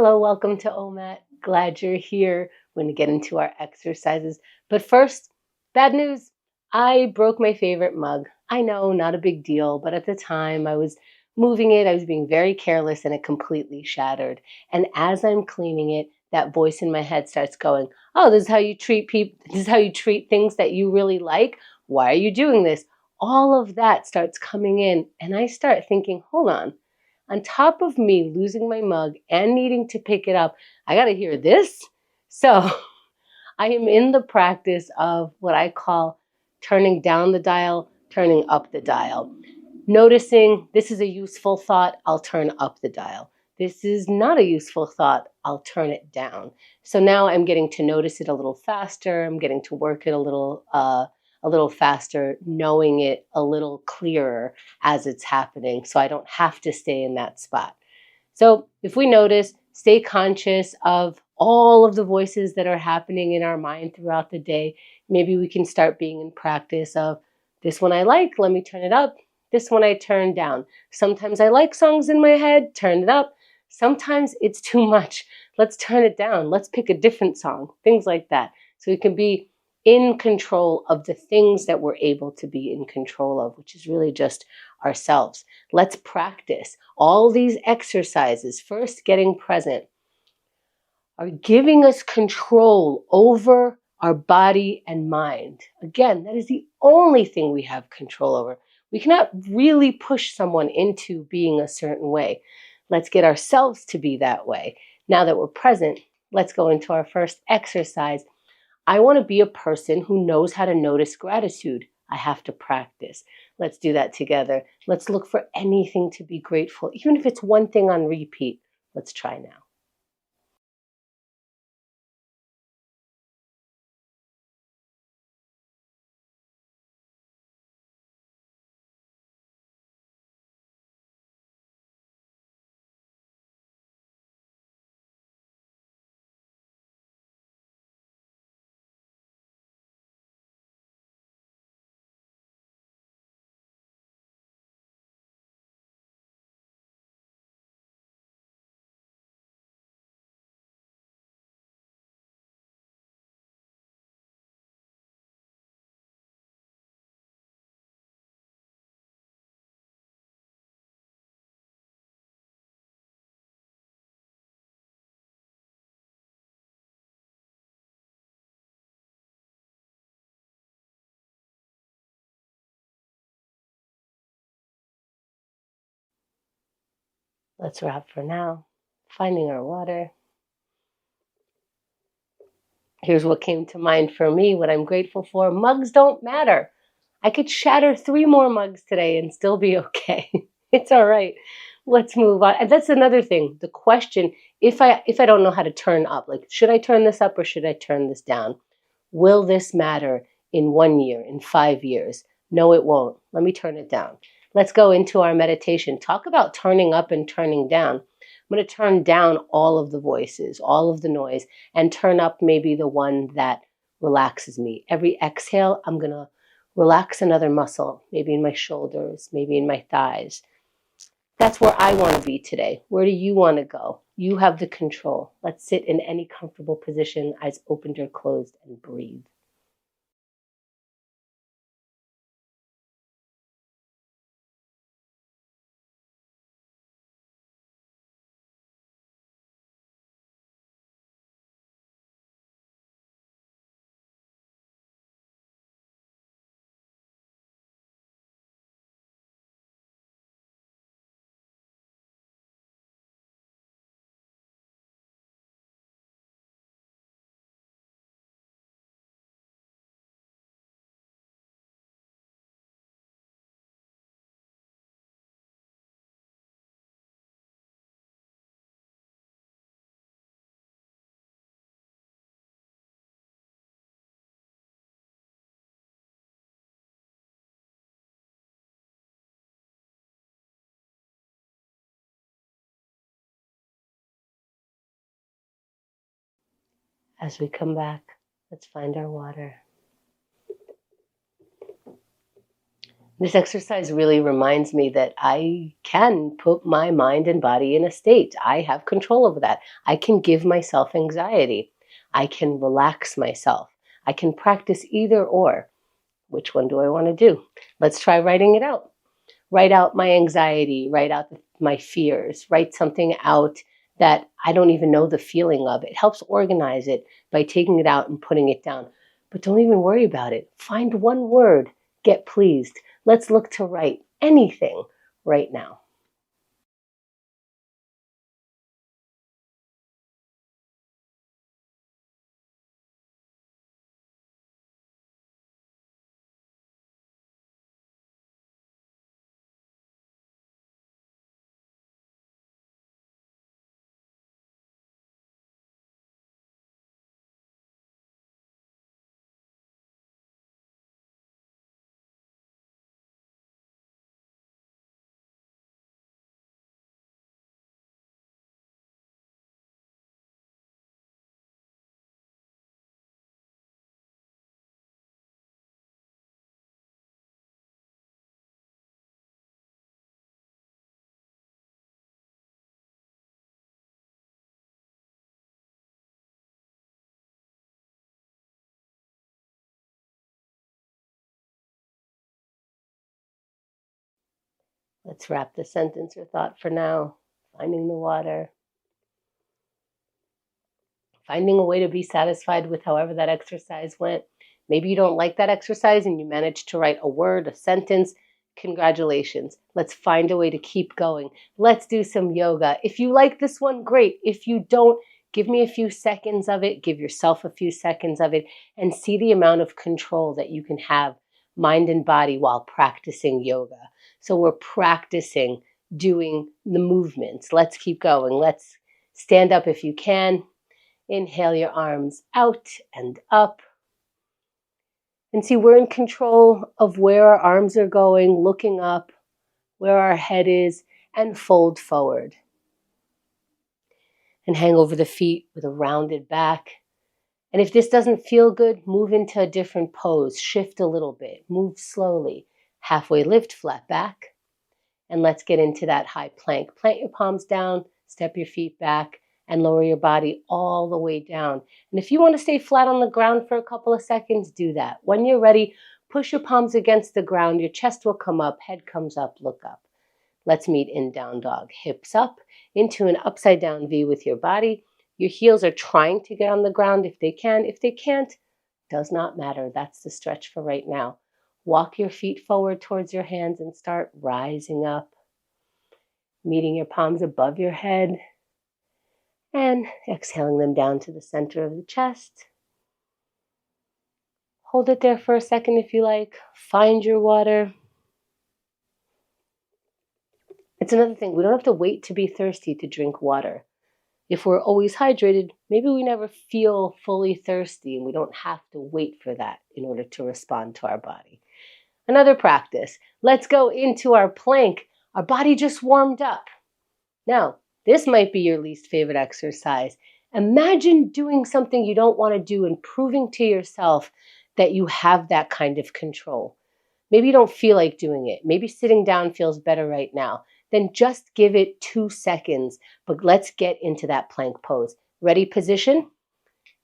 Hello, welcome to OMAT. Glad you're here. We're going to get into our exercises. But first, bad news. I broke my favorite mug. I know, not a big deal, but at the time I was moving it, I was being very careless and it completely shattered. And as I'm cleaning it, that voice in my head starts going, "Oh, this is how you treat people. This is how you treat things that you really like. Why are you doing this?" All of that starts coming in and I start thinking, hold on top of me losing my mug and needing to pick it up, I got to hear this. So I am in the practice of what I call turning down the dial, turning up the dial. Noticing this is a useful thought, I'll turn up the dial. This is not a useful thought, I'll turn it down. So now I'm getting to notice it a little faster. I'm getting to work it a little faster, knowing it a little clearer as it's happening, so I don't have to stay in that spot. So if we notice, stay conscious of all of the voices that are happening in our mind throughout the day. Maybe we can start being in practice of this one I like, let me turn it up. This one I turn down. Sometimes I like songs in my head, turn it up. Sometimes it's too much. Let's turn it down. Let's pick a different song, things like that. So we can be in control of the things that we're able to be in control of, which is really just ourselves. Let's practice. All these exercises, first getting present, are giving us control over our body and mind. Again, that is the only thing we have control over. We cannot really push someone into being a certain way. Let's get ourselves to be that way. Now that we're present, let's go into our first exercise. I want to be a person who knows how to notice gratitude. I have to practice. Let's do that together. Let's look for anything to be grateful, even if it's one thing on repeat. Let's try now. Let's wrap for now. Finding our water. Here's what came to mind for me, what I'm grateful for. Mugs don't matter. I could shatter 3 more mugs today and still be okay. It's all right. Let's move on. And that's another thing. The question, if I don't know how to turn up, like, should I turn this up or should I turn this down? Will this matter in 1 year, in 5 years? No, it won't. Let me turn it down. Let's go into our meditation. Talk about turning up and turning down. I'm going to turn down all of the voices, all of the noise, and turn up maybe the one that relaxes me. Every exhale, I'm going to relax another muscle, maybe in my shoulders, maybe in my thighs. That's where I want to be today. Where do you want to go? You have the control. Let's sit in any comfortable position, eyes opened or closed, and breathe. As we come back, let's find our water. This exercise really reminds me that I can put my mind and body in a state. I have control over that. I can give myself anxiety. I can relax myself. I can practice either or. Which one do I want to do? Let's try writing it out. Write out my anxiety, write out my fears, write something out that I don't even know the feeling of. It helps organize it by taking it out and putting it down. But don't even worry about it. Find one word, get pleased. Let's look to write anything right now. Let's wrap the sentence or thought for now. Finding the water. Finding a way to be satisfied with however that exercise went. Maybe you don't like that exercise and you managed to write a word, a sentence. Congratulations. Let's find a way to keep going. Let's do some yoga. If you like this one, great. If you don't, give me a few seconds of it. Give yourself a few seconds of it and see the amount of control that you can have, mind and body, while practicing yoga. So we're practicing doing the movements. Let's keep going. Let's stand up if you can. Inhale your arms out and up. And see, we're in control of where our arms are going, looking up, where our head is, and fold forward. And hang over the feet with a rounded back. And if this doesn't feel good, move into a different pose. Shift a little bit. Move slowly. Halfway lift, flat back. And let's get into that high plank. Plant your palms down, step your feet back, and lower your body all the way down. And if you want to stay flat on the ground for a couple of seconds, do that. When you're ready, push your palms against the ground. Your chest will come up, head comes up, look up. Let's meet in down dog. Hips up into an upside down V with your body. Your heels are trying to get on the ground if they can. If they can't, does not matter. That's the stretch for right now. Walk your feet forward towards your hands and start rising up. Meeting your palms above your head. And exhaling them down to the center of the chest. Hold it there for a second if you like. Find your water. It's another thing. We don't have to wait to be thirsty to drink water. If we're always hydrated, maybe we never feel fully thirsty and we don't have to wait for that in order to respond to our body. Another practice. Let's go into our plank. Our body just warmed up. Now, this might be your least favorite exercise. Imagine doing something you don't want to do and proving to yourself that you have that kind of control. Maybe you don't feel like doing it. Maybe sitting down feels better right now. Then just give it 2 seconds. But let's get into that plank pose. Ready, position?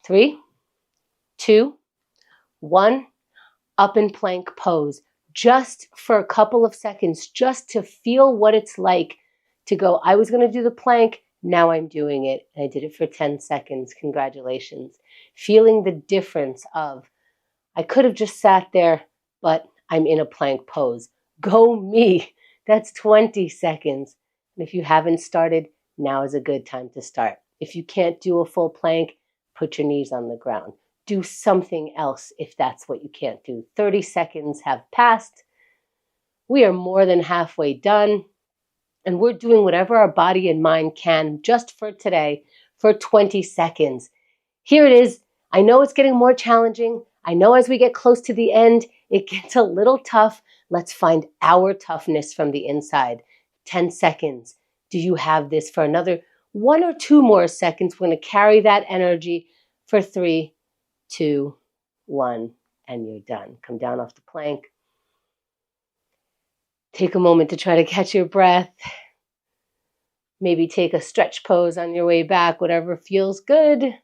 3, 2, 1. Up in plank pose. Just for a couple of seconds, just to feel what it's like to go, I was going to do the plank, now I'm doing it. And I did it for 10 seconds. Congratulations. Feeling the difference of, I could have just sat there, but I'm in a plank pose. Go me. That's 20 seconds. And if you haven't started, now is a good time to start. If you can't do a full plank, put your knees on the ground. Do something else if that's what you can't do. 30 seconds have passed. We are more than halfway done. And we're doing whatever our body and mind can just for today for 20 seconds. Here it is. I know it's getting more challenging. I know as we get close to the end, it gets a little tough. Let's find our toughness from the inside. 10 seconds. Do you have this for another 1 or 2 more seconds? We're going to carry that energy for 3, 2, 1, and you're done. Come down off the plank. Take a moment to try to catch your breath. Maybe take a stretch pose on your way back, whatever feels good,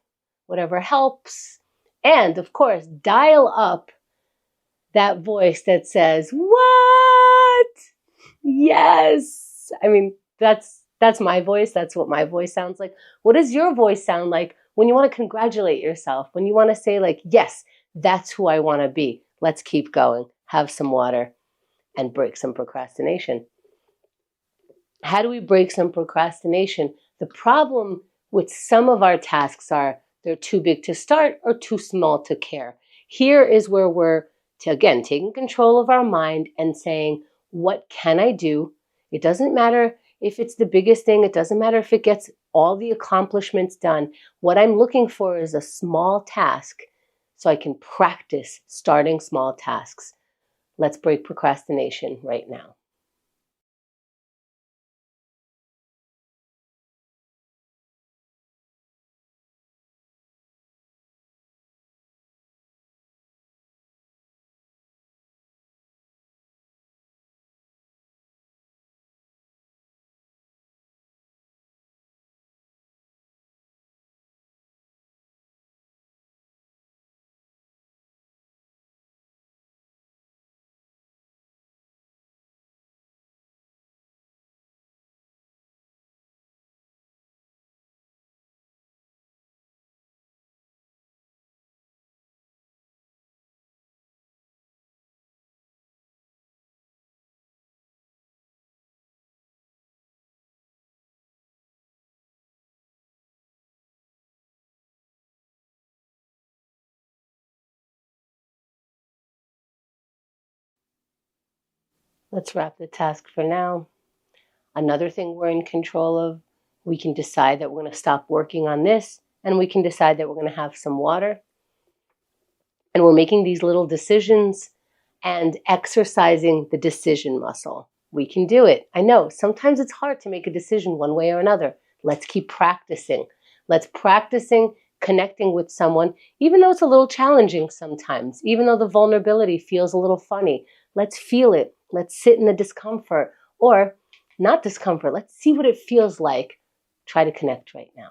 whatever helps. And of course, dial up that voice that says, "What? Yes." I mean, that's my voice. That's what my voice sounds like. What does your voice sound like when you want to congratulate yourself? When you want to say like, "Yes, that's who I want to be. Let's keep going. Have some water and break some procrastination." How do we break some procrastination? The problem with some of our tasks are they're too big to start or too small to care. Here is where we're, again, taking control of our mind and saying, what can I do? It doesn't matter if it's the biggest thing. It doesn't matter if it gets all the accomplishments done. What I'm looking for is a small task so I can practice starting small tasks. Let's break procrastination right now. Let's wrap the task for now. Another thing we're in control of, we can decide that we're going to stop working on this, and we can decide that we're going to have some water. And we're making these little decisions and exercising the decision muscle. We can do it. I know sometimes it's hard to make a decision one way or another. Let's keep practicing. Let's practicing connecting with someone, even though it's a little challenging sometimes, even though the vulnerability feels a little funny. Let's feel it. Let's sit in the discomfort, or not discomfort. Let's see what it feels like. Try to connect right now.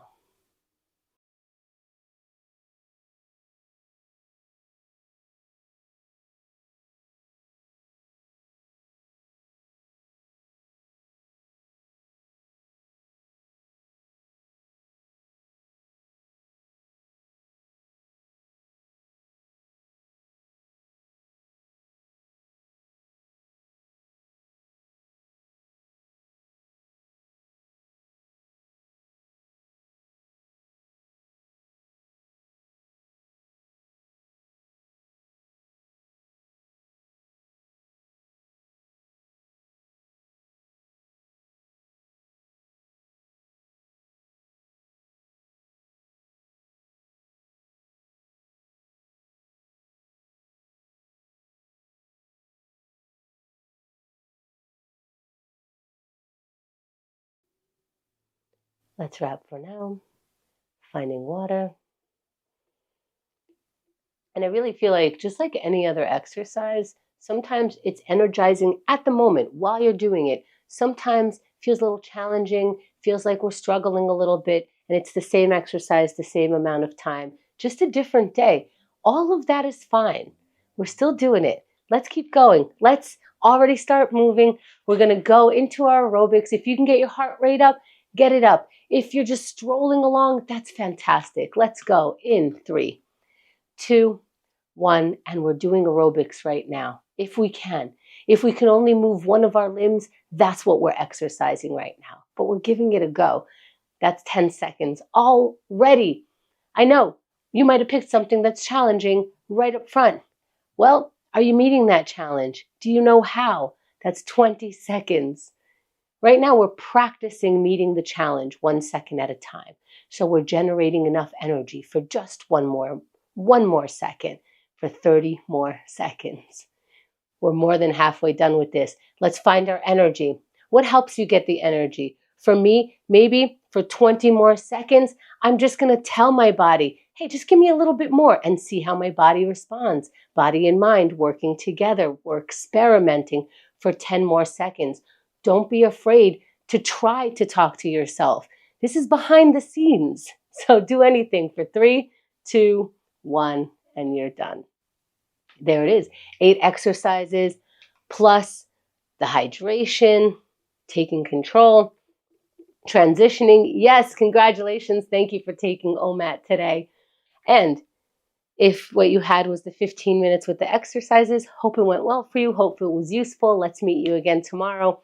Let's wrap for now. Finding water. And I really feel like, just like any other exercise, sometimes it's energizing at the moment while you're doing it. Sometimes feels a little challenging, feels like we're struggling a little bit, and it's the same exercise, the same amount of time, just a different day. All of that is fine. We're still doing it. Let's keep going. Let's already start moving. We're going to go into our aerobics. If you can get your heart rate up, get it up. If you're just strolling along, that's fantastic. Let's go in 3, 2, 1, and we're doing aerobics right now. If we can. If we can only move one of our limbs, that's what we're exercising right now. But we're giving it a go. That's 10 seconds already. I know you might have picked something that's challenging right up front. Well, are you meeting that challenge? Do you know how? That's 20 seconds. Right now, we're practicing meeting the challenge 1 second at a time. So we're generating enough energy for just one more second, for 30 more seconds. We're more than halfway done with this. Let's find our energy. What helps you get the energy? For me, maybe for 20 more seconds, I'm just going to tell my body, hey, just give me a little bit more, and see how my body responds. Body and mind working together. We're experimenting for 10 more seconds. Don't be afraid to try to talk to yourself. This is behind the scenes. So do anything for 3, 2, 1, and you're done. There it is. 8 exercises plus the hydration, taking control, transitioning. Yes, congratulations. Thank you for taking OMAT today. And if what you had was the 15 minutes with the exercises, hope it went well for you. Hope it was useful. Let's meet you again tomorrow.